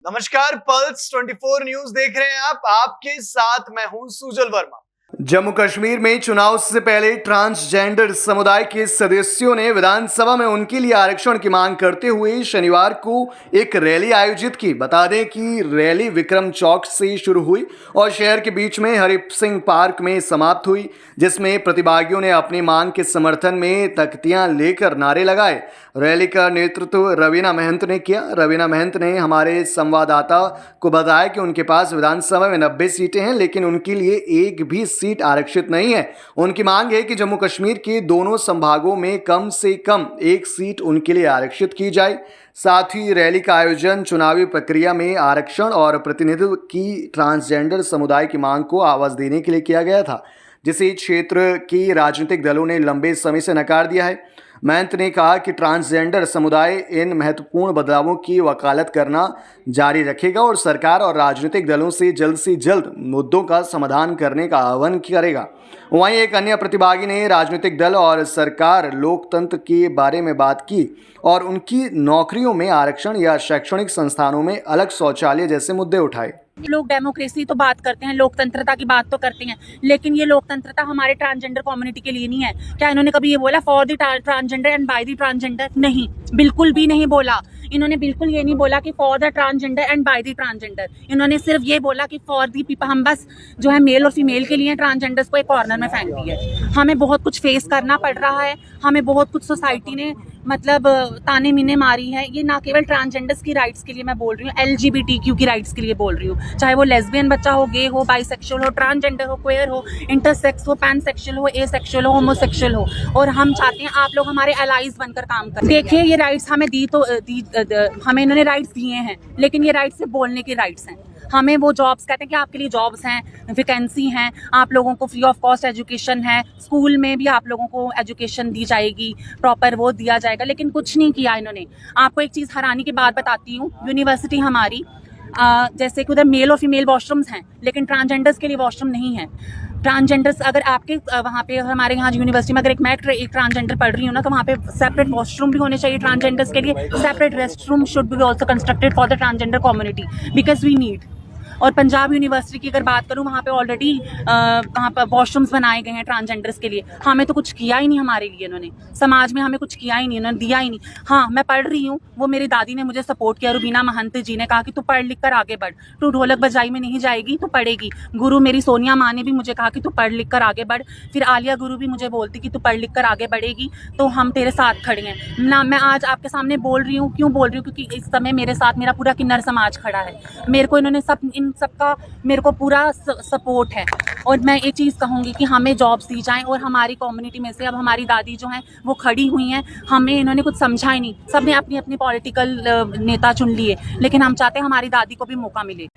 नमस्कार, pulse 24 news देख रहे हैं आप। आपके साथ मैं हूं सुजल वर्मा। जम्मू कश्मीर में चुनाव से पहले ट्रांसजेंडर समुदाय के सदस्यों ने विधानसभा में उनके लिए आरक्षण की मांग करते हुए शनिवार को एक रैली आयोजित की। बता दें कि रैली विक्रम चौक से शुरू हुई और शहर के बीच में हरि सिंह पार्क में समाप्त हुई, जिसमें प्रतिभागियों ने अपनी मांग के समर्थन में तख्तियां लेकर नारे लगाए। रैली का नेतृत्व रवीना महंत ने किया। रवीना महंत ने हमारे संवाददाता को बताया कि उनके पास विधानसभा में 90 सीटें हैं, लेकिन उनके लिए एक भी सीट आरक्षित नहीं है। उनकी मांग है कि जम्मू कश्मीर के दोनों संभागों में कम से कम एक सीट उनके लिए आरक्षित की जाए। साथ ही रैली का आयोजन चुनावी प्रक्रिया में आरक्षण और प्रतिनिधित्व की ट्रांसजेंडर समुदाय की मांग को आवाज देने के लिए किया गया था, जिसे क्षेत्र के राजनीतिक दलों ने लंबे समय से नकार दिया है। महंत ने कहा कि ट्रांसजेंडर समुदाय इन महत्वपूर्ण बदलावों की वकालत करना जारी रखेगा और सरकार और राजनीतिक दलों से जल्द मुद्दों का समाधान करने का आह्वान करेगा। वहीं एक अन्य प्रतिभागी ने राजनीतिक दल और सरकार लोकतंत्र के बारे में बात की और उनकी नौकरियों में आरक्षण या शैक्षणिक संस्थानों में अलग शौचालय जैसे मुद्दे उठाए। लोग डेमोक्रेसी तो बात करते हैं, लोकतंत्रता की बात तो करते हैं, लेकिन ये लोकतंत्रता हमारे ट्रांसजेंडर कम्युनिटी के लिए नहीं है। क्या इन्होंने कभी ये बोला for the transgender and by the transgender? नहीं, बिल्कुल भी नहीं बोला। इन्होंने बिल्कुल ये नहीं बोला कि for the transgender and by the transgender. इन्होंने सिर्फ ये बोला कि फॉर दी पीपल। हम बस जो है मेल और फीमेल के लिए ट्रांसजेंडर्स को एक कॉर्नर में फेंक दिया है। हमें बहुत कुछ फेस करना पड़ रहा है, हमें बहुत कुछ सोसाइटी ने मतलब ताने मीने मारी है। ये ना केवल ट्रांसजेंडर्स की राइट्स के लिए मैं बोल रही हूँ, LGBTQ की राइट्स के लिए बोल रही हूँ। चाहे वो लेस्बियन बच्चा हो, गे हो, बाइसेक्सुअल हो, ट्रांसजेंडर हो, क्वेयर हो, इंटरसेक्स हो, पैनसेक्सुअल हो, एसेक्सुअल हो, होमोसेक्सुअल हो, और हम चाहते हैं आप लोग हमारे एलाइज बनकर काम करें। देखिए, ये राइट्स हमें हमें इन्होंने राइट्स दिए हैं, लेकिन ये राइट्स सिर्फ बोलने के राइट्स हैं। हमें वो जॉब्स कहते हैं कि आपके लिए जॉब्स हैं, वैकेंसी हैं, आप लोगों को फ्री ऑफ कॉस्ट एजुकेशन है, स्कूल में भी आप लोगों को एजुकेशन दी जाएगी, प्रॉपर वो दिया जाएगा, लेकिन कुछ नहीं किया इन्होंने। आपको एक चीज़ हैरानी की बात बताती हूँ, यूनिवर्सिटी हमारी जैसे कि उधर मेल और फीमेल वॉशरूम्स हैं, लेकिन ट्रांसजेंडर्स के लिए वॉशरूम नहीं है। ट्रांसजेंडर्स अगर आपके वहाँ पे हमारे यहाँ यूनिवर्सिटी में अगर एक ट्रांसजेंडर पढ़ रही हूँ ना, तो वहाँ पे सेपरेट वॉशरूम भी होने चाहिए ट्रांसजेंडर्स के लिए, separate rest room should be also constructed for the transgender community because we need. और पंजाब यूनिवर्सिटी की अगर बात करूँ, वहाँ पे ऑलरेडी वहाँ पर वॉशरूम्स बनाए गए हैं ट्रांसजेंडर्स के लिए। हमें तो कुछ किया ही नहीं हमारे लिए, इन्होंने समाज में हमें कुछ किया ही नहीं, इन्होंने दिया ही नहीं। हाँ, मैं पढ़ रही हूँ, वो मेरी दादी ने मुझे सपोर्ट किया, रुबीना महंत जी ने कहा कि तू पढ़ लिख कर आगे बढ़, तू ढोलक बजाई में नहीं जाएगी तो पढ़ेगी। गुरु मेरी सोनिया माँ ने भी मुझे कहा कि तू पढ़ लिख कर आगे बढ़। फिर आलिया गुरु भी मुझे बोलती कि तू पढ़ लिख कर आगे बढ़ेगी तो हम तेरे साथ खड़े हैं ना। मैं आज आपके सामने बोल रही हूँ, क्यों बोल रही हूँ? क्योंकि इस समय मेरे साथ मेरा पूरा किन्नर समाज खड़ा है। मेरे को इन्होंने इन सबका मेरे को पूरा सपोर्ट है। और मैं ये चीज़ कहूँगी कि हमें जॉब्स दी जाएं, और हमारी कम्युनिटी में से अब हमारी दादी जो हैं वो खड़ी हुई हैं। हमें इन्होंने कुछ समझा ही नहीं, सब ने अपनी अपनी पॉलिटिकल नेता चुन लिए, लेकिन हम चाहते हैं हमारी दादी को भी मौका मिले।